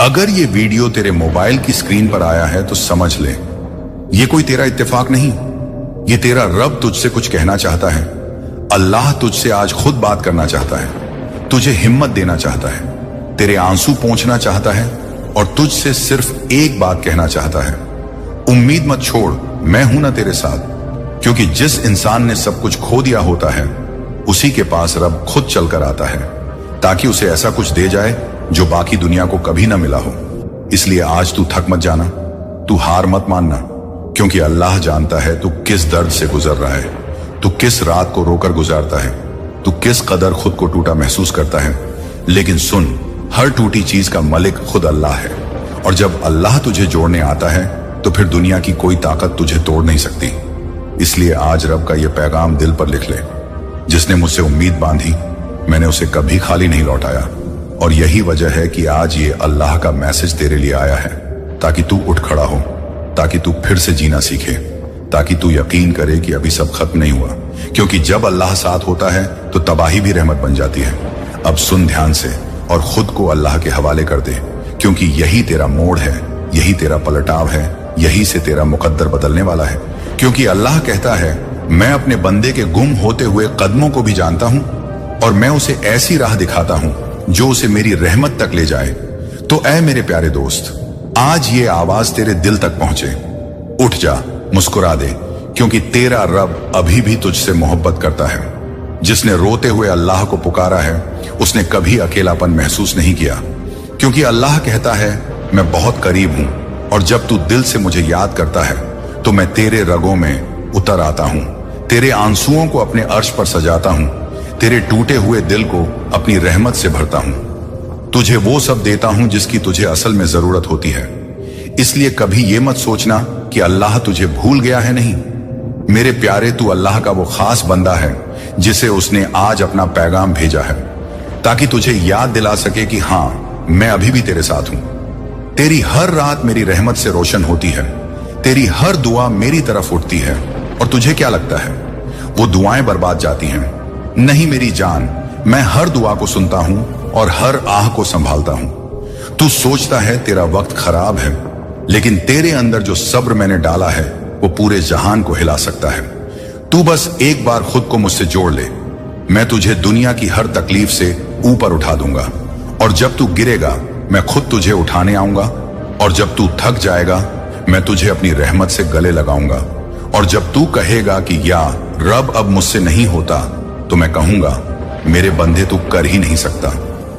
अगर ये वीडियो तेरे मोबाइल की स्क्रीन पर आया है तो समझ ले, ये कोई तेरा इत्तेफाक नहीं, ये तेरा रब तुझसे कुछ कहना चाहता है। अल्लाह तुझसे आज खुद बात करना चाहता है, तुझे हिम्मत देना चाहता है, तेरे आंसू पोंछना चाहता है और तुझसे सिर्फ एक बात कहना चाहता है, उम्मीद मत छोड़, मैं हूं ना तेरे साथ। क्योंकि जिस इंसान ने सब कुछ खो दिया होता है, उसी के पास रब खुद चलकर आता है ताकि उसे ऐसा कुछ दे जाए जो बाकी दुनिया को कभी ना मिला हो। इसलिए आज तू थक मत जाना, तू हार मत मानना, क्योंकि अल्लाह जानता है तू किस दर्द से गुजर रहा है, तू किस रात को रोकर गुजारता है, तू किस कदर खुद को टूटा महसूस करता है। लेकिन सुन, हर टूटी चीज का मालिक खुद अल्लाह है, और जब अल्लाह तुझे जोड़ने आता है तो फिर दुनिया की कोई ताकत तुझे तोड़ नहीं सकती। इसलिए आज रब का यह पैगाम दिल पर लिख ले, जिसने मुझसे उम्मीद बांधी मैंने उसे कभी खाली नहीं लौटाया। और यही वजह है कि आज ये अल्लाह का मैसेज तेरे लिए आया है, ताकि तू उठ खड़ा हो, ताकि तू फिर से जीना सीखे, ताकि तू यकीन करे कि अभी सब खत्म नहीं हुआ। क्योंकि जब अल्लाह साथ होता है तो तबाही भी रहमत बन जाती है। अब सुन ध्यान से और खुद को अल्लाह के हवाले कर दे, क्योंकि यही तेरा मोड़ है, यही तेरा पलटाव है, यही से तेरा मुकद्दर बदलने वाला है। क्योंकि अल्लाह कहता है, मैं अपने बंदे के गुम होते हुए कदमों को भी जानता हूं और मैं उसे ऐसी राह दिखाता हूं जो उसे मेरी रहमत तक ले जाए। तो ऐ मेरे प्यारे दोस्त, आज ये आवाज तेरे दिल तक पहुंचे, उठ जा, मुस्कुरा दे, क्योंकि तेरा रब अभी भी तुझसे मोहब्बत करता है। जिसने रोते हुए अल्लाह को पुकारा है, उसने कभी अकेलापन महसूस नहीं किया। क्योंकि अल्लाह कहता है, मैं बहुत करीब हूं और जब तू दिल से मुझे याद करता है तो मैं तेरे रगों में उतर आता हूं, तेरे आंसुओं को अपने अर्श पर सजाता हूं, तेरे टूटे हुए दिल को अपनी रहमत से भरता हूं, तुझे वो सब देता हूं जिसकी तुझे असल में जरूरत होती है। इसलिए कभी ये मत सोचना कि अल्लाह तुझे भूल गया है। नहीं मेरे प्यारे, तू अल्लाह का वो खास बंदा है जिसे उसने आज अपना पैगाम भेजा है, ताकि तुझे याद दिला सके कि हां, मैं अभी भी तेरे साथ हूं। तेरी हर रात मेरी रहमत से रोशन होती है, तेरी हर दुआ मेरी तरफ उठती है। और तुझे क्या लगता है वो दुआएं बर्बाद जाती हैं? नहीं मेरी जान, मैं हर दुआ को सुनता हूं और हर आह को संभालता हूं। तू सोचता है तेरा वक्त खराब है, लेकिन तेरे अंदर जो सब्र मैंने डाला है वो पूरे जहान को हिला सकता है। तू बस एक बार खुद को मुझसे जोड़ ले, मैं तुझे दुनिया की हर तकलीफ से ऊपर उठा दूंगा। और जब तू गिरेगा मैं खुद तुझे उठाने आऊंगा, और जब तू थक जाएगा मैं तुझे अपनी रहमत से गले लगाऊंगा। और जब तू कहेगा कि या रब अब मुझसे नहीं होता, तो मैं कहूंगा, मेरे बंदे तू कर ही नहीं सकता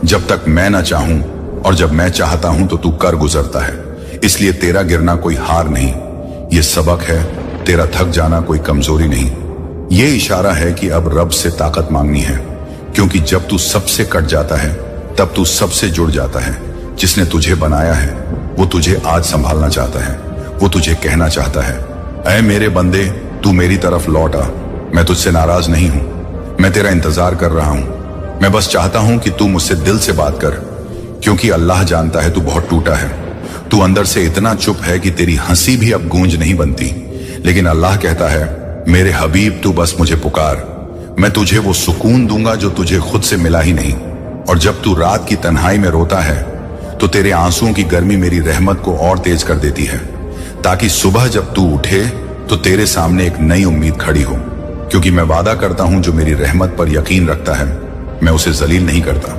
जब तक मैं ना चाहूं, और जब मैं चाहता हूं तो तू कर गुजरता है। इसलिए तेरा गिरना कोई हार नहीं, ये सबक है, तेरा थक जाना कोई कमजोरी नहीं। ये इशारा है कि अब रब से ताकत मांगनी है, क्योंकि जब तू सबसे कट जाता है तब तू सबसे जुड़ जाता है। जिसने तुझे बनाया है वो तुझे आज संभालना चाहता है, वो तुझे कहना चाहता है, ऐ मेरे बंदे, तू मेरी तरफ लौट आ, मैं तुझसे नाराज नहीं हूं, मैं तेरा इंतजार कर रहा हूं। मैं बस चाहता हूं कि तू मुझसे दिल से बात कर, क्योंकि अल्लाह जानता है तू बहुत टूटा है, तू अंदर से इतना चुप है कि तेरी हंसी भी अब गूंज नहीं बनती। लेकिन अल्लाह कहता है, मेरे हबीब, तू बस मुझे पुकार, मैं तुझे वो सुकून दूंगा जो तुझे खुद से मिला ही नहीं। और जब तू रात की तन्हाई में रोता है तो तेरे आंसुओं की गर्मी मेरी रहमत को और तेज कर देती है, ताकि सुबह जब तू उठे तो तेरे सामने एक नई उम्मीद खड़ी हो। क्योंकि मैं वादा करता हूं, जो मेरी रहमत पर यकीन रखता है मैं उसे जलील नहीं करता,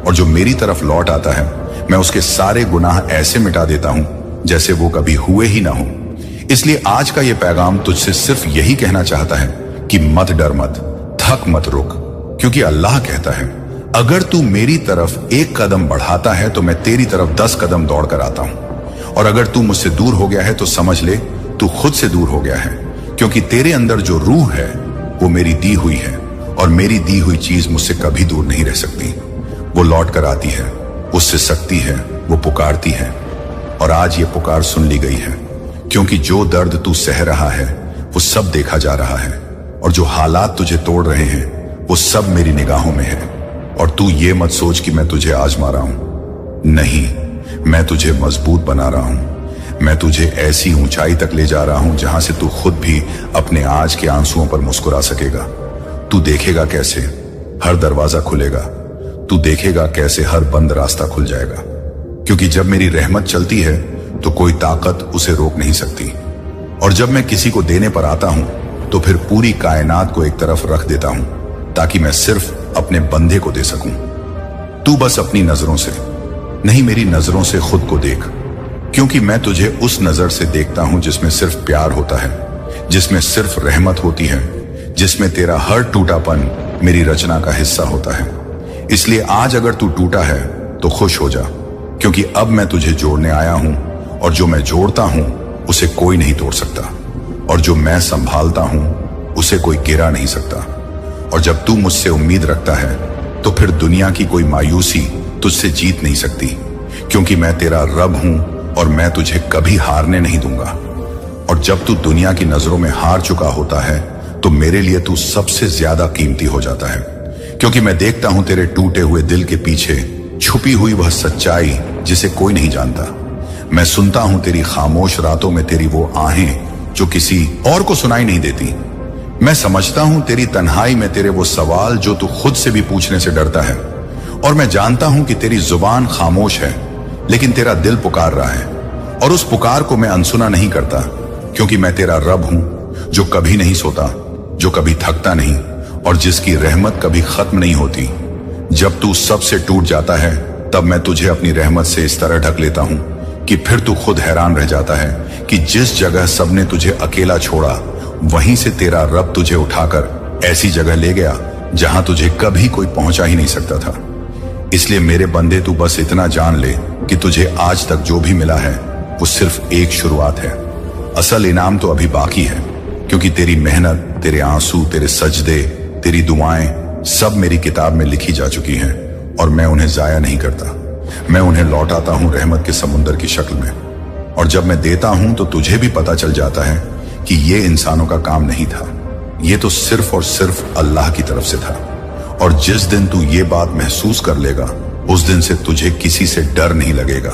और जो मेरी तरफ लौट आता है मैं उसके सारे गुनाह ऐसे मिटा देता हूं जैसे वो कभी हुए ही ना हो। इसलिए आज का ये पैगाम तुझसे सिर्फ यही कहना चाहता है कि मत डर, मत थक, मत रुक। क्योंकि अल्लाह कहता है, अगर तू मेरी तरफ एक कदम बढ़ाता है तो मैं तेरी तरफ 10 कदम दौड़ कर आता हूं। और अगर तू मुझसे दूर हो गया है तो समझ ले तू खुद से दूर हो गया है, क्योंकि तेरे अंदर जो रूह है वो मेरी दी हुई है, और मेरी दी हुई चीज मुझसे कभी दूर नहीं रह सकती। वो लौट कर आती है, उससे सकती है, वो पुकारती है। और आज ये पुकार सुन ली गई है, क्योंकि जो दर्द तू सह रहा है वो सब देखा जा रहा है, और जो हालात तुझे तोड़ रहे हैं वो सब मेरी निगाहों में है। और तू ये मत सोच कि मैं तुझे आजमा रहा हूं, नहीं, मैं तुझे मजबूत बना रहा हूं। मैं तुझे ऐसी ऊंचाई तक ले जा रहा हूं जहां से तू खुद भी अपने आज के आंसुओं पर मुस्कुरा सकेगा। तू देखेगा कैसे हर दरवाजा खुलेगा, तू देखेगा कैसे हर बंद रास्ता खुल जाएगा। क्योंकि जब मेरी रहमत चलती है तो कोई ताकत उसे रोक नहीं सकती, और जब मैं किसी को देने पर आता हूं तो फिर पूरी कायनात को एक तरफ रख देता हूं ताकि मैं सिर्फ अपने बंदे को दे सकूं। तू बस अपनी नजरों से नहीं, मेरी नजरों से खुद को देख, क्योंकि मैं तुझे उस नजर से देखता हूं जिसमें सिर्फ प्यार होता है, जिसमें सिर्फ रहमत होती है, जिसमें तेरा हर टूटापन मेरी रचना का हिस्सा होता है। इसलिए आज अगर तू टूटा है तो खुश हो जा, क्योंकि अब मैं तुझे जोड़ने आया हूं, और जो मैं जोड़ता हूं उसे कोई नहीं तोड़ सकता, और जो मैं संभालता हूं उसे कोई गिरा नहीं सकता। और जब तू मुझसे उम्मीद रखता है तो फिर दुनिया की कोई मायूसी तुझसे जीत नहीं सकती, क्योंकि मैं तेरा रब हूं और मैं तुझे कभी हारने नहीं दूंगा। और जब तू दुनिया की नजरों में हार चुका होता है तो मेरे लिए तू सबसे ज्यादा कीमती हो जाता है, क्योंकि मैं देखता हूं तेरे टूटे हुए दिल के पीछे छुपी हुई वह सच्चाई जिसे कोई नहीं जानता। मैं सुनता हूं तेरी खामोश रातों में तेरी वो आहें जो किसी और को सुनाई नहीं देती। मैं समझता हूं तेरी तन्हाई में तेरे वो सवाल जो तू खुद से भी पूछने से डरता है, और मैं जानता हूं कि तेरी जुबान खामोश है लेकिन तेरा दिल पुकार रहा है, और उस पुकार को मैं अनसुना नहीं करता, क्योंकि मैं तेरा रब हूं जो कभी नहीं सोता, जो कभी थकता नहीं, और जिसकी रहमत कभी खत्म नहीं होती। जब तू सबसे टूट जाता है तब मैं तुझे अपनी रहमत से इस तरह ढक लेता हूं कि फिर तू खुद हैरान रह जाता है कि जिस जगह सबने तुझे अकेला छोड़ा वहीं से तेरा रब तुझे उठाकर ऐसी जगह ले गया जहां तुझे कभी कोई पहुंचा ही नहीं सकता था। इसलिए मेरे बंदे, तू बस इतना जान ले कि तुझे आज तक जो भी मिला है वो सिर्फ एक शुरुआत है। असल इनाम तो अभी बाकी है, क्योंकि तेरी मेहनत, तेरे आंसू, तेरे सजदे, तेरी दुआएं सब मेरी किताब में लिखी जा चुकी हैं, और मैं उन्हें जाया नहीं करता। मैं उन्हें लौटाता हूं रहमत के समुंदर की शक्ल में। और जब मैं देता हूं तो तुझे भी पता चल जाता है कि ये इंसानों का काम नहीं था, ये तो सिर्फ और सिर्फ अल्लाह की तरफ से था। और जिस दिन तू ये बात महसूस कर लेगा उस दिन से तुझे किसी से डर नहीं लगेगा,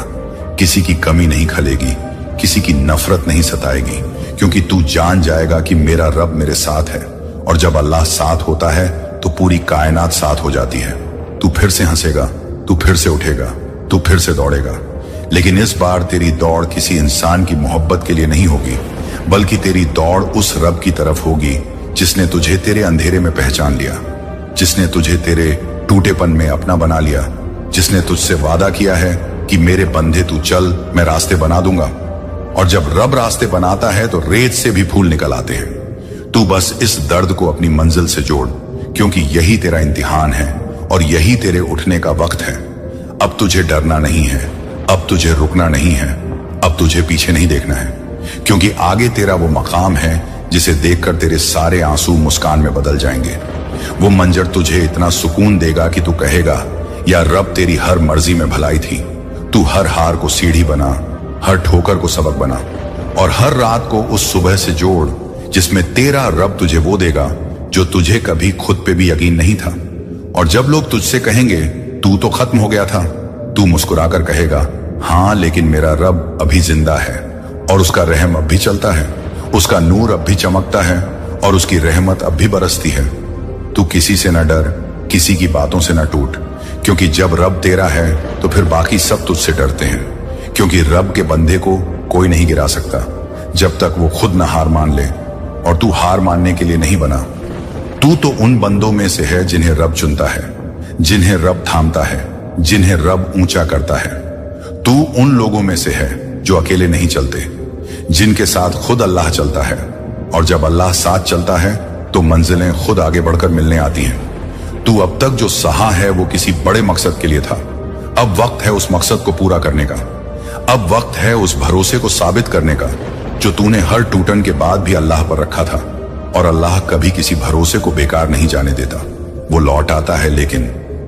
किसी की कमी नहीं खलेगी, किसी की नफरत नहीं सताएगी, क्योंकि तू जान जाएगा कि मेरा रब मेरे साथ है। और जब अल्लाह साथ होता है तो पूरी कायनात साथ हो जाती है। तू फिर से हंसेगा, तू फिर से उठेगा, तू फिर से दौड़ेगा, लेकिन इस बार तेरी दौड़ किसी इंसान की मोहब्बत के लिए नहीं होगी, बल्कि तेरी दौड़ उस रब की तरफ होगी जिसने तुझे तेरे अंधेरे में पहचान लिया, जिसने तुझे तेरे टूटेपन में अपना बना लिया, जिसने तुझसे वादा किया है कि मेरे बंदे तू चल, मैं रास्ते बना दूंगा। और जब रब रास्ते बनाता है तो रेत से भी फूल निकल आते हैं। तू बस इस दर्द को अपनी मंजिल से जोड़, क्योंकि यही तेरा इम्तिहान है और यही तेरे उठने का वक्त है। अब तुझे डरना नहीं है, अब तुझे रुकना नहीं है, अब तुझे पीछे नहीं देखना है, क्योंकि आगे तेरा वो मकाम है जिसे देखकर तेरे सारे आंसू मुस्कान में बदल जाएंगे। वो मंजर तुझे इतना सुकून देगा कि तू कहेगा, या रब तेरी हर मर्जी में भलाई थी। तू हर हार को सीढ़ी बना, हर ठोकर को सबक बना, और हर रात को उस सुबह से जोड़ जिसमें तेरा रब तुझे वो देगा जो तुझे कभी खुद पे भी यकीन नहीं था। और जब लोग तुझसे कहेंगे तू तो खत्म हो गया था, तू मुस्कुराकर कहेगा, हाँ लेकिन मेरा रब अभी जिंदा है, और उसका रहम अब भी चलता है, उसका नूर अब भी चमकता है, और उसकी रहमत अब भी बरसती है। तू किसी से न डर, किसी की बातों से न टूट, क्योंकि जब रब तेरा है तो फिर बाकी सब तुझसे डरते हैं, क्योंकि रब के बंदे को कोई नहीं गिरा सकता जब तक वो खुद न हार मान ले, और तू हार मानने के लिए नहीं बना। तू तो उन बंदों में से है जिन्हें रब चुनता है, जिन्हें रब थामता है, जिन्हें रब ऊंचा करता है। तू उन लोगों में से है जो अकेले नहीं चलते, जिनके साथ खुद अल्लाह चलता है, और जब अल्लाह साथ चलता है तो मंजिलें खुद आगे बढ़कर मिलने आती हैं। तू अब तक जो सहा है वो किसी बड़े मकसद के लिए था, अब वक्त है उस मकसद को पूरा करने का। अब वक्त है उस भरोसे को साबित करने का जो तूने हर टूटन के बाद भी अल्लाह पर रखा था, और अल्लाह कभी किसी भरोसे को बेकार नहीं जाने देता। वो लौट आता है लेकिन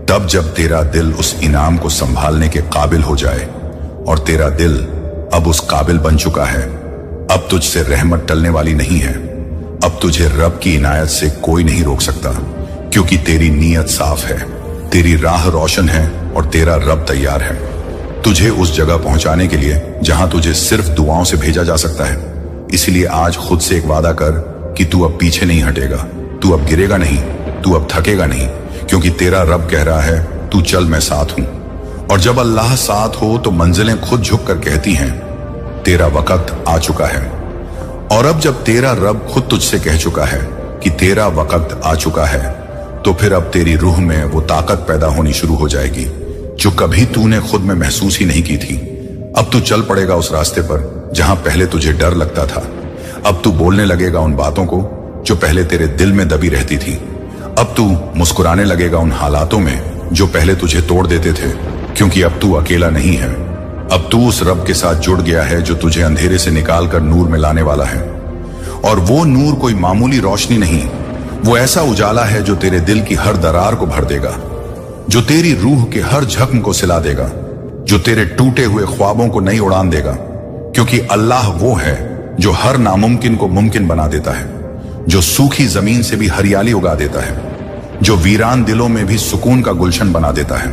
तब जब तेरा दिल उस इनाम को संभालने के काबिल हो जाए, और तेरा दिल अब उस काबिल बन चुका है। अब तुझसे रहमत टलने वाली नहीं है, अब तुझे रब की इनायत से कोई नहीं रोक सकता, क्योंकि तेरी नीयत साफ है, तेरी राह रोशन है, और तेरा रब तैयार है तुझे उस जगह पहुंचाने के लिए जहां तुझे सिर्फ दुआओं से भेजा जा सकता है। इसलिए आज खुद से एक वादा कर कि तू अब पीछे नहीं हटेगा, तू अब गिरेगा नहीं, तू अब थकेगा नहीं, क्योंकि तेरा रब कह रहा है तू चल, मैं साथ हूं। और जब अल्लाह साथ हो तो मंजिलें खुद झुक कर कहती हैं, तेरा वक्त आ चुका है। और अब जब तेरा रब खुद तुझसे कह चुका है कि तेरा वक्त आ चुका है, तो फिर अब तेरी रूह में वो ताकत पैदा होनी शुरू हो जाएगी जो कभी तूने खुद में महसूस ही नहीं की थी। अब तू चल पड़ेगा उस रास्ते पर जहां पहले तुझे डर लगता था। अब तू बोलने लगेगा उन बातों को जो पहले तेरे दिल में दबी रहती थी। अब तू मुस्कुराने लगेगा उन हालातों में जो पहले तुझे तोड़ देते थे, क्योंकि अब तू अकेला नहीं है। अब तू उस रब के साथ जुड़ गया है जो तुझे अंधेरे से निकाल कर नूर में लाने वाला है। और वो नूर कोई मामूली रोशनी नहीं, वो ऐसा उजाला है जो तेरे दिल की हर दरार को भर देगा, जो तेरी रूह के हर जख्म को सिला देगा, जो तेरे टूटे हुए ख्वाबों को नई उड़ान देगा। क्योंकि अल्लाह वो है जो हर नामुमकिन को मुमकिन बना देता है, जो सूखी जमीन से भी हरियाली उगा देता है, जो वीरान दिलों में भी सुकून का गुलशन बना देता है।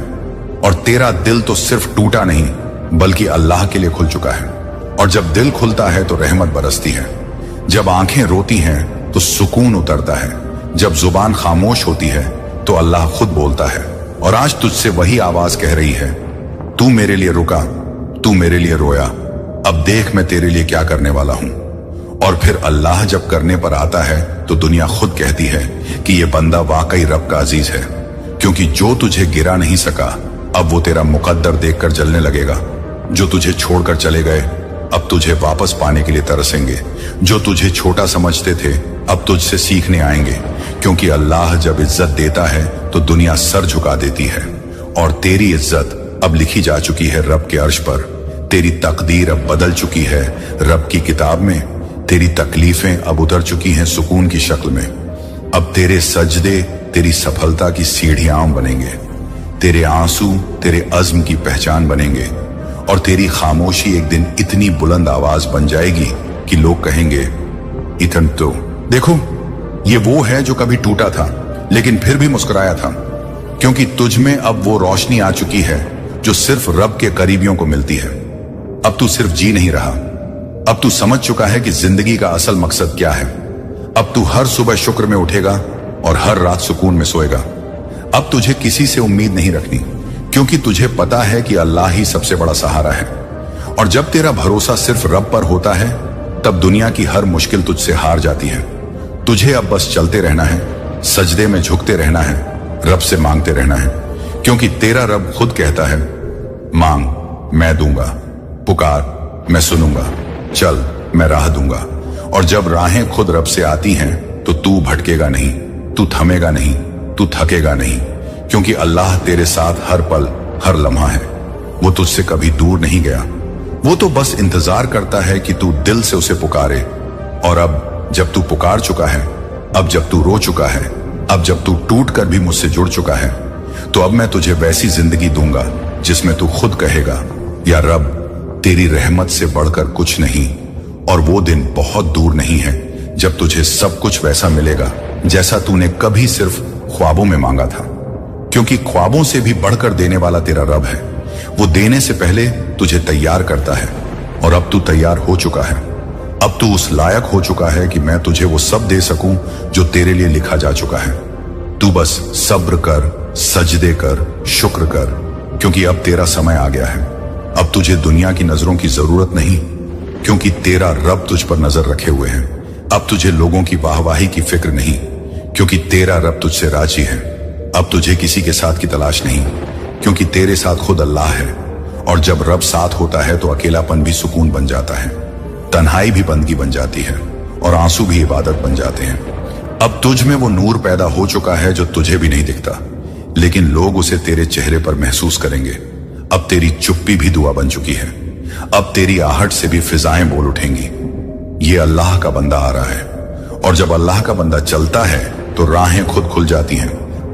और तेरा दिल तो सिर्फ टूटा नहीं बल्कि अल्लाह के लिए खुल चुका है। और जब दिल खुलता है तो रहमत बरसती है। जब आंखें रोती हैं तो सुकून उतरता है। जब जुबान खामोश होती है तो अल्लाह खुद बोलता है। और आज तुझसे वही आवाज कह रही है, तू मेरे लिए रुका, तू मेरे लिए रोया, अब देख मैं तेरे लिए क्या करने वाला हूं। और फिर अल्लाह जब करने पर आता है तो दुनिया खुद कहती है कि ये बंदा वाकई रब का अजीज है, क्योंकि जो तुझे गिरा नहीं सका अब वो तेरा मुकद्दर देखकर जलने लगेगा। जो तुझे छोड़कर चले गए अब तुझे वापस पाने के लिए तरसेंगे। जो तुझे छोटा समझते थे अब तुझसे सीखने आएंगे, क्योंकि अल्लाह जब इज्जत देता है तो दुनिया सर झुका देती है। और तेरी इज्जत अब लिखी जा चुकी है रब के अर्श पर। तेरी तकदीर अब बदल चुकी है रब की किताब में। तेरी तकलीफें अब उतर चुकी हैं सुकून की शक्ल में। अब तेरे सजदे तेरी सफलता की सीढ़ियां बनेंगे, तेरे आंसू तेरे अज़्म की पहचान बनेंगे। और तेरी खामोशी एक दिन इतनी बुलंद आवाज बन जाएगी कि लोग कहेंगे, इतन तो देखो, ये वो है जो कभी टूटा था लेकिन फिर भी मुस्कुराया था। क्योंकि तुझ में अब वो रोशनी आ चुकी है जो सिर्फ रब के करीबियों को मिलती है। अब तू सिर्फ जी नहीं रहा, अब तू समझ चुका है कि जिंदगी का असल मकसद क्या है। अब तू हर सुबह शुक्र में उठेगा और हर रात सुकून में सोएगा। अब तुझे किसी से उम्मीद नहीं रखनी, क्योंकि तुझे पता है कि अल्लाह ही सबसे बड़ा सहारा है। और जब तेरा भरोसा सिर्फ रब पर होता है तब दुनिया की हर मुश्किल तुझसे हार जाती है। तुझे अब बस चलते रहना है, सजदे में झुकते रहना है, रब से मांगते रहना है। क्योंकि तेरा रब खुद कहता है, मांग मैं दूंगा, पुकार मैं सुनूंगा, चल मैं राह दूंगा। और जब राहें खुद रब से आती हैं तो तू भटकेगा नहीं, तू थमेगा नहीं, तू थकेगा नहीं। क्योंकि अल्लाह तेरे साथ हर पल हर लम्हा है। वो तुझसे कभी दूर नहीं गया, वो तो बस इंतजार करता है कि तू दिल से उसे पुकारे। और अब जब तू पुकार चुका है, अब जब तू रो चुका है, अब जब तू टूट कर भी मुझसे जुड़ चुका है, तो अब मैं तुझे वैसी जिंदगी दूंगा जिसमें तू खुद कहेगा, या रब तेरी रहमत से बढ़कर कुछ नहीं। और वो दिन बहुत दूर नहीं है जब तुझे सब कुछ वैसा मिलेगा जैसा तूने कभी सिर्फ ख्वाबों में मांगा था। क्योंकि ख्वाबों से भी बढ़कर देने वाला तेरा रब है। वो देने से पहले तुझे तैयार करता है। और अब तू तैयार हो चुका है, अब तू उस लायक हो चुका है कि मैं तुझे वो सब दे सकूं जो तेरे लिए लिखा जा चुका है। तू बस सब्र कर, सजदे कर, शुक्र कर, क्योंकि अब तेरा समय आ गया है। अब तुझे दुनिया की नजरों की जरूरत नहीं, क्योंकि तेरा रब तुझ पर नजर रखे हुए है। अब तुझे लोगों की वाहवाही की फिक्र नहीं, क्योंकि तेरा रब तुझसे राजी है। अब तुझे किसी के साथ की तलाश नहीं, क्योंकि तेरे साथ खुद अल्लाह है। और जब रब साथ होता है तो अकेलापन भी सुकून बन जाता है, तन्हाई भी बंदगी बन जाती है, और आंसू भी इबादत बन जाते हैं। अब तुझ में वो नूर पैदा हो चुका है जो तुझे भी नहीं दिखता, लेकिन लोग उसे तेरे चेहरे पर महसूस करेंगे। अब तेरी चुप्पी भी दुआ बन चुकी है, अब तेरी आहट से भी फिजाएं बोल उठेंगी, ये अल्लाह का बंदा आ रहा है। और जब अल्लाह का बंदा चलता है तो राहें खुद खुल जाती हैं,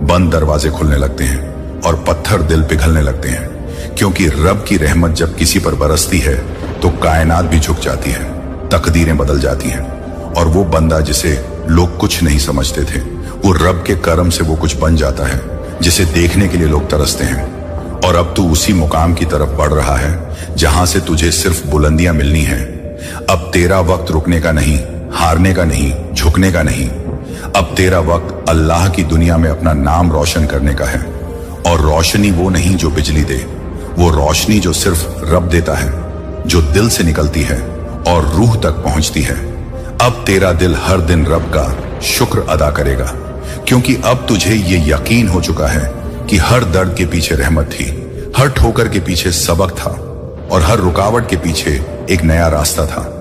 बंद दरवाजे खुलने लगते हैं और पत्थर दिल पिघलने लगते हैं। क्योंकि रब की रहमत जब किसी पर बरसती है तो कायनात भी झुक जाती है, तकदीरें बदल जाती हैं। और वो बंदा जिसे लोग कुछ नहीं समझते थे, वो रब के करम से वो कुछ बन जाता है जिसे देखने के लिए लोग तरसते हैं। और अब तू उसी मुकाम की तरफ बढ़ रहा है जहां से तुझे सिर्फ बुलंदियां मिलनी हैं। अब तेरा वक्त रुकने का नहीं, हारने का नहीं, झुकने का नहीं। अब तेरा वक्त अल्लाह की दुनिया में अपना नाम रोशन करने का है। और रोशनी वो नहीं जो बिजली दे, वो रोशनी जो सिर्फ रब देता है, जो दिल से निकलती है और रूह तक पहुंचती है। अब तेरा दिल हर दिन रब का शुक्र अदा करेगा, क्योंकि अब तुझे ये यकीन हो चुका है कि हर दर्द के पीछे रहमत थी, हर ठोकर के पीछे सबक था और हर रुकावट के पीछे एक नया रास्ता था।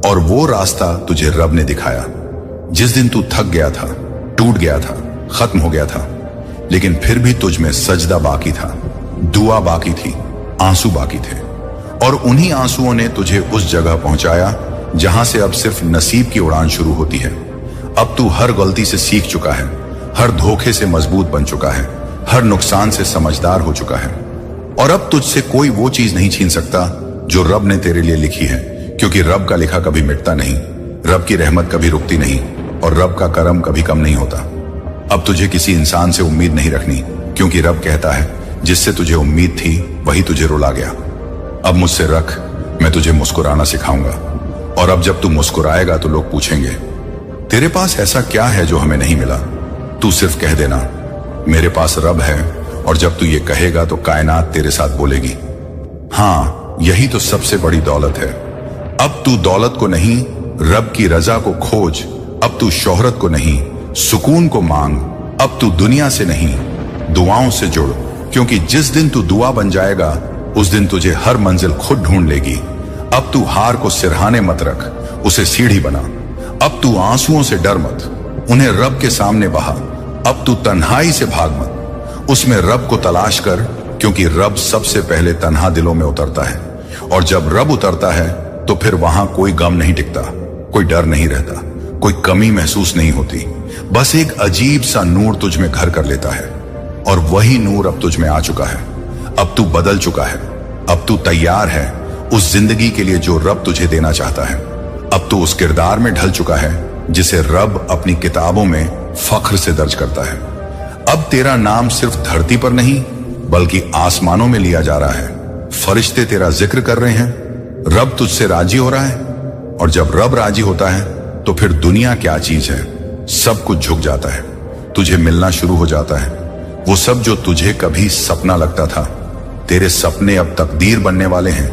और वो रास्ता तुझे रब ने दिखाया। जिस दिन तू थक गया था, टूट गया था, खत्म हो गया था, लेकिन फिर भी तुझ में सजदा बाकी था, दुआ बाकी थी, आंसू बाकी थे, और उन्हीं आंसुओं ने तुझे उस जगह पहुंचाया जहां से अब सिर्फ नसीब की उड़ान शुरू होती है। अब तू हर गलती से सीख चुका है, हर धोखे से मजबूत बन चुका है, हर नुकसान से समझदार हो चुका है, और अब तुझसे कोई वो चीज नहीं छीन सकता जो रब ने तेरे लिए लिखी है, क्योंकि रब का लिखा कभी मिटता नहीं, रब की रहमत कभी रुकती नहीं, और रब का करम कभी कम नहीं होता। अब तुझे किसी इंसान से उम्मीद नहीं रखनी, क्योंकि रब कहता है जिससे तुझे उम्मीद थी वही तुझे रुला गया। अब मुझसे रख, मैं तुझे मुस्कुराना सिखाऊंगा, और अब जब तू मुस्कुराएगा तो लोग पूछेंगे तेरे पास ऐसा क्या है जो हमें नहीं मिला। तू सिर्फ कह देना मेरे पास रब है, और जब तू ये कहेगा तो कायनात तेरे साथ बोलेगी हाँ, यही तो सबसे बड़ी दौलत है। अब तू दौलत को नहीं, रब की रजा को खोज। अब तू शोहरत को नहीं, सुकून को मांग। अब तू दुनिया से नहीं, दुआओं से जुड़, क्योंकि जिस दिन तू दुआ बन जाएगा उस दिन तुझे हर मंजिल खुद ढूंढ लेगी। अब तू हार को सिरहाने मत रख, उसे सीढ़ी बना। अब तू आंसुओं से डर मत, उन्हें रब के सामने बहा। अब तू तन्हाई से भाग मत, उसमें रब को तलाश कर, क्योंकि रब सबसे पहले तन्हा दिलों में उतरता है, और जब रब उतरता है तो फिर वहां कोई गम नहीं टिकता, कोई डर नहीं रहता, कोई कमी महसूस नहीं होती। बस एक अजीब सा नूर तुझ में घर कर लेता है, और वही नूर अब तुझ में आ चुका है। अब तू बदल चुका है, अब तू तैयार है उस जिंदगी के लिए जो रब तुझे देना चाहता है। अब तू उस किरदार में ढल चुका है जिसे रब अपनी किताबों में फख्र से दर्ज करता है। अब तेरा नाम सिर्फ धरती पर नहीं बल्कि आसमानों में लिया जा रहा है। फरिश्ते तेरा जिक्र कर रहे हैं, रब तुझसे राजी हो रहा है, और जब रब राजी होता है तो फिर दुनिया क्या चीज है, सब कुछ झुक जाता है। तुझे मिलना शुरू हो जाता है वो सब जो तुझे कभी सपना लगता था। तेरे सपने अब तकदीर बनने वाले हैं,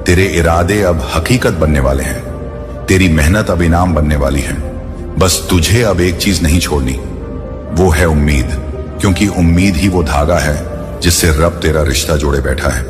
तेरे इरादे अब हकीकत बनने वाले हैं, तेरी मेहनत अब इनाम बनने वाली है। बस तुझे अब एक चीज नहीं छोड़नी, वो है उम्मीद, क्योंकि उम्मीद ही वो धागा है जिससे रब तेरा रिश्ता जोड़े बैठा है।